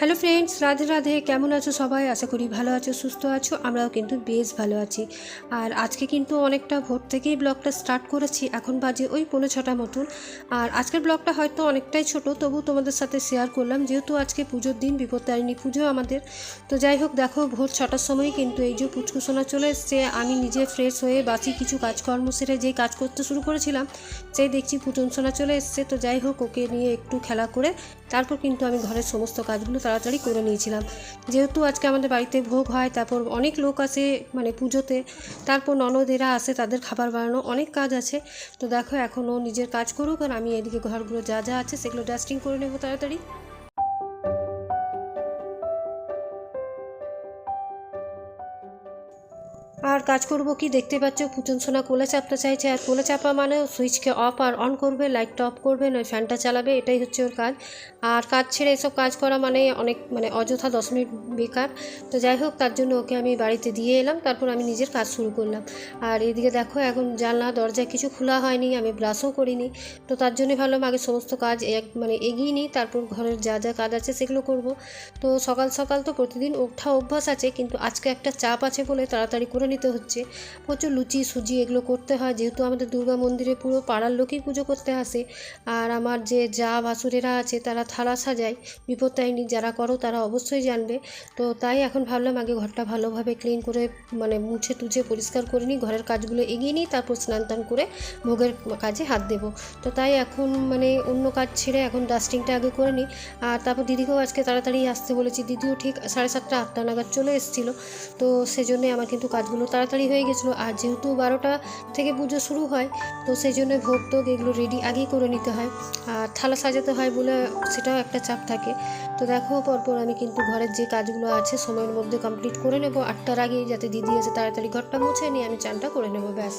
Hello friends, Radhe Radhe. কেমন আছো সবাই? আশা করি ভালো আছো, সুস্থ আছো। আমরাও কিন্তু বেশ ভালো আছি। আর আজকে কিন্তু অনেকটা ভোর থেকেই ব্লগটা স্টার্ট করেছি। এখন বাজে ওই 5:45 মতন। আর আজকের ব্লগটা হয়তো অনেকটাই ছোট, তবু তোমাদের সাথে শেয়ার করলাম, যেহেতু আজকে পুজোর দিন, বিপত্তারিণী পুজো আমাদের। তো যাই হোক, দেখো ভোর 6টার সময় কিন্তু এই যে পুচকুসোনা চলে এসছে। আমি নিজে ফ্রেশ হয়ে বাসি কিছু কাজকর্ম সেরে যেই কাজ করতে শুরু করেছিলাম, সেই দেখছি পুচনসোনা চলে এসছে। তো যাই হোক, ওকে নিয়ে একটু খেলা করে তারপর কিন্তু আমি ঘরের সমস্ত কাজগুলো তাড়াতাড়ি করে নিয়েছিলাম। যেহেতু আজকে আমাদের বাড়িতে ভোগ হয়, তারপর অনেক লোক আসে মানে পুজোতে, তারপর ননদেরা আসে, তাদের খাবার বানানো, অনেক কাজ আছে। তো দেখো, এখনও নিজের কাজ করুক আর আমি এদিকে ঘরগুলো যা যা আছে সেগুলো ডাস্টিং করে নেবো তাড়াতাড়ি। আর কাজ করব কি, দেখতে পাচ্ছ পুচনসোনা কোলে চাপতে চাইছে। আর কোলে চাপা মানে সুইচকে অফ আর অন করবে, লাইটটা অফ করবে, নয় ফ্যানটা চালাবে, এটাই হচ্ছে ওর কাজ। আর কাজ ছেড়ে এসব কাজ করা মানে অনেক অযথা 10 মিনিট বেকার। তো যাই হোক, তার জন্য ওকে আমি বাড়িতে দিয়ে এলাম, তারপর আমি নিজের কাজ শুরু করলাম। আর এদিকে দেখো, এখন জানলা দরজা কিছু খোলা হয়নি, আমি ব্রাশও করিনি। তো তার জন্য ভাবলাম আগে সমস্ত কাজ এগিয়ে নিই, তারপর ঘরের যা যা কাজ আছে সেগুলো করব। তো সকাল সকাল তো প্রতিদিন ওঠা অভ্যাস আছে, কিন্তু আজকে একটা চাপ আছে বলে তাড়াতাড়ি করে নিতে হচ্ছে। প্রচুর লুচি সুজি এগুলো করতে হয়, যেহেতু আমাদের দুর্গা মন্দিরে পুরো পাড়ার লোকই পুজো করতে আসে। আর আমার যে যা বাসুরেরা আছে তারা থালা সাজায়, বিপত্তারিণী যারা করো তারা অবশ্যই জানবে। তো তাই এখন ভাবলাম আগে ঘরটা ভালোভাবে ক্লিন করে মুছে টুছে পরিষ্কার করে নিই, ঘরের কাজগুলো এগিয়ে নিই, তারপর স্নান টান করে ভোগের কাজে হাত দেব। তো তাই এখন অন্য কাজ ছেড়ে এখন ডাস্টিংটা আগে করে নিই। আর তারপর দিদিকেও আজকে তাড়াতাড়ি আসতে বলেছি, দিদিও ঠিক 7:30 8টা নাগাদ চলে এসেছিলো। তো সেজন্যই আমার কিন্তু কাজগুলো তাড়াতাড়ি হয়ে গেছিলো। আর যেহেতু 12টা থেকে পুজো শুরু হয়, তো সেই জন্য ভোগ টোগ এগুলো রেডি আগেই করে নিতে হয়। আর থালা সাজাতে হয় বলে সেটাও একটা চাপ থাকে। তো দেখো, পরপর আমি কিন্তু ঘরের যে কাজগুলো আছে সময়ের মধ্যে কমপ্লিট করে নেব 8টার আগেই, যাতে দিদি এসে তাড়াতাড়ি ঘরটা মুছে নিয়ে আমি চানটা করে নেবো, ব্যাস।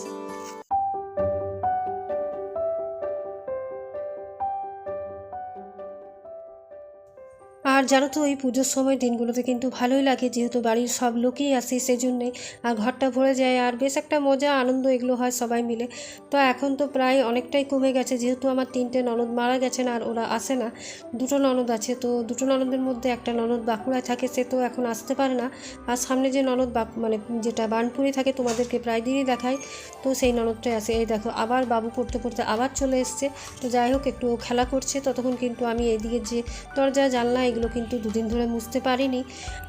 আর জানো তো, এই পুজোর সময় দিনগুলোতে কিন্তু ভালোই লাগে, যেহেতু বাড়ির সব লোকই আসে সেই জন্যেই। আর ঘরটা ভরে যায়, আর বেশ একটা মজা আনন্দ এগুলো হয় সবাই মিলে। তো এখন তো প্রায় অনেকটাই কমে গেছে, যেহেতু আমার 3টে ননদ মারা গেছেন আর ওরা আসে না। 2টো ননদ আছে, তো 2টো ননদের মধ্যে একটা ননদ বাঁকুড়ায় থাকে, সে তো এখন আসতে পারে না। আর সামনে যে ননদ যেটা বার্নপুরে থাকে, তোমাদেরকে প্রায় দিনই দেখায়, তো সেই ননদটাই আসে। এই দেখো, আবার বাবু পড়তে পড়তে আবার চলে এসছে। তো যাই হোক, একটু খেলা করছে, ততক্ষণ কিন্তু আমি এইদিকে যে দরজা জানলা এগুলো কিন্তু 2 দিন ধরে মুছতে পারিনি।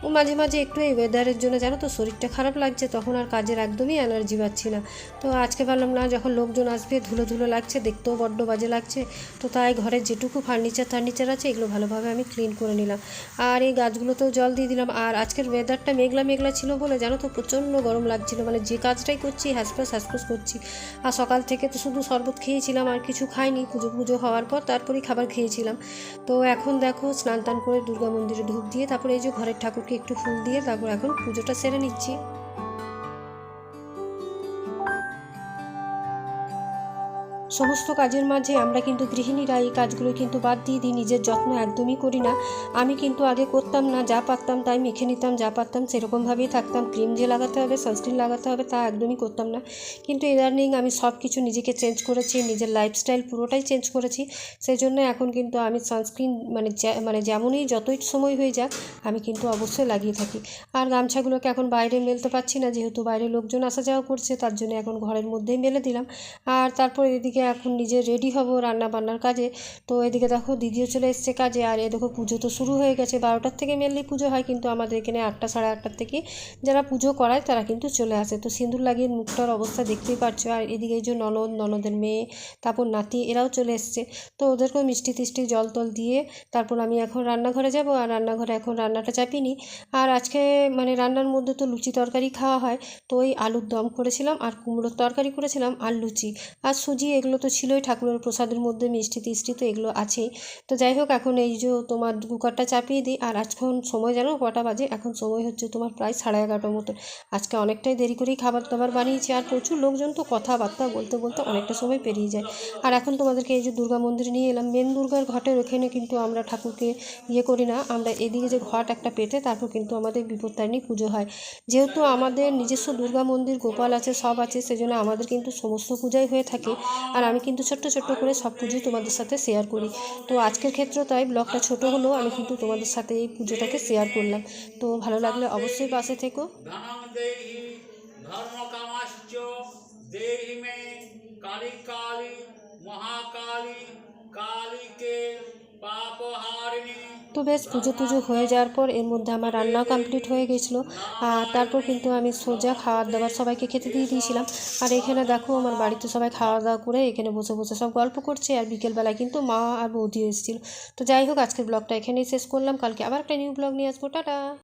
ও মাঝে মাঝে একটু এই ওয়েদারের জন্য জানো তো শরীরটা খারাপ লাগছে, তখন আর কাজের একদমই এনার্জি পাচ্ছি না। তো আজকে ভাবলাম না, যখন লোকজন আসবে ধুলো ধুলো লাগছে, দেখতেও বড্ড বাজে লাগছে। তো তাই ঘরের যেটুকু ফার্নিচার আছে এগুলো ভালোভাবে আমি ক্লিন করে নিলাম। আর এই গাছগুলোতেও জল দিয়ে দিলাম। আর আজকের ওয়েদারটা মেঘলা মেঘলা ছিল বলে জানো তো প্রচণ্ড গরম লাগছিল, যে কাজটাই করছি হাঁসফাঁস করছি। আর সকাল থেকে তো শুধু শরবত খেয়েছিলাম, আর কিছু খাইনি। পুজো হওয়ার পর তারপরেই খাবার খেয়েছিলাম। তো এখন দেখো, স্নান টান করে দুর্গা মন্দিরে ধূপ দিয়ে তারপরে এই যে ঘরের ঠাকুরকে একটু ফুল দিয়ে তারপর এখন পুজোটা সেরে নিচ্ছি। সমস্ত কাজের মাঝে আমরা কিন্তু গৃহিণীরা এই কাজগুলো কিন্তু বাদ দিয়ে দিই, নিজের যত্ন একদমই করি না। আমি কিন্তু আগে করতাম না, যা পারতাম তাই মেখে নিতাম, যা পারতাম সেরকমভাবেই থাকতাম। ক্রিম যে লাগাতে হবে, সানস্ক্রিন লাগাতে হবে, তা একদমই করতাম না। কিন্তু ইদানিং আমি সব কিছু নিজেকে চেঞ্জ করেছি, নিজের লাইফস্টাইল পুরোটাই চেঞ্জ করেছি। সেই জন্য এখন কিন্তু আমি সানস্ক্রিন যেমনই যতই সময় হয়ে যাক, আমি কিন্তু অবশ্যই লাগিয়ে থাকি। আর গামছাগুলোকে এখন বাইরে মেলতে পারছি না, যেহেতু বাইরে লোকজন আসা যাওয়া করছে, তার জন্য এখন ঘরের মধ্যেই মেলে দিলাম। আর তারপর এদিকে এখন নিজে রেডি হব রান্না বান্নার কাজে। তো এদিকে দেখো, দিদিও চলে এসছে কাজে। আর এ দেখো, পুজো তো শুরু হয়ে গেছে, 12টার থেকে মেনলি পুজো হয়, কিন্তু আমাদের এখানে 8টা 8:30 থেকে যারা পুজো করায় তারা কিন্তু চলে আসে। তো সিঁদুর লাগিয়ে মুখটার অবস্থা দেখতেই পারছো। আর এদিকে এই যে ননদের মেয়ে, তারপর নাতি, এরাও চলে এসছে। তো ওদেরকেও মিষ্টি টিষ্টি জল টল দিয়ে তারপর আমি এখন রান্নাঘরে যাব। আর রান্নাঘরে এখন রান্নাটা চাপিয়ে নিই। আর আজকে রান্নার মধ্যে তো লুচি তরকারি খাওয়া হয়, তো ওই আলুর দম করেছিলাম, আর কুমড়োর তরকারি করেছিলাম, আর লুচি আর সুজি, এগুলো তো ছিলই ঠাকুরের প্রসাদের মধ্যে, মিষ্টি টিষ্টি তো এগুলো আছেই। তো যাই হোক, এখন এই যে তোমার কুকারটা চাপিয়ে দিই। আর এখন সময় জানো কটা বাজে? এখন সময় হচ্ছে তোমার প্রায় 11:30 মতন। আজকে অনেকটাই দেরি করেই খাবার দাবার বানিয়েছি, আর প্রচুর লোকজন, তো কথাবার্তা বলতে বলতে অনেকটা সময় পেরিয়ে যায়। আর এখন তোমাদেরকে এই যে দুর্গা মন্দিরে নিয়ে এলাম। মেন দুর্গার ঘটের ওখানে কিন্তু আমরা ঠাকুরকে করি না, আমরা এদিকে যে ঘট একটা পেতে তারপর কিন্তু আমাদের বিপত্তারিণী পুজো হয়। যেহেতু আমাদের নিজস্ব দুর্গা মন্দির, গোপাল আছে, সব আছে, সেজন্য আমাদের কিন্তু সমস্ত পূজাই হয়ে থাকে। আর আর আমি কিন্তু ছোট্ট ছোট্ট করে সব পুজোই তোমাদের সাথে শেয়ার করি। তো আজকের ক্ষেত্রেও তাই ব্লগটা ছোট হলেও আমি কিন্তু তোমাদের সাথে এই পুজোটাকে শেয়ার করলাম। তো ভালো লাগলে অবশ্যই পাশে থেকো। ধনং দেহি ধর্মকামাশ্চ দেহি মে কালী কালী মহাকালী কালীকে পাপহারিণী। তো বেশ পুজো টুজো হয়ে যাওয়ার পর এর মধ্যে আমার রান্নাও কমপ্লিট হয়ে গেছিলো। আর তারপর কিন্তু আমি সোজা খাওয়ার দাওয়ার সবাইকে খেতে দিয়ে দিয়েছিলাম। আর এখানে দেখো আমার বাড়িতে সবাই খাওয়া দাওয়া করে এখানে বসে বসে সব গল্প করছে। আর বিকেলবেলায় কিন্তু মা আর বৌদিও এসেছিলো। তো যাই হোক, আজকের ব্লগটা এখানেই শেষ করলাম। কালকে আবার একটা নিউ ব্লগ নিয়ে আসবো। টাটা।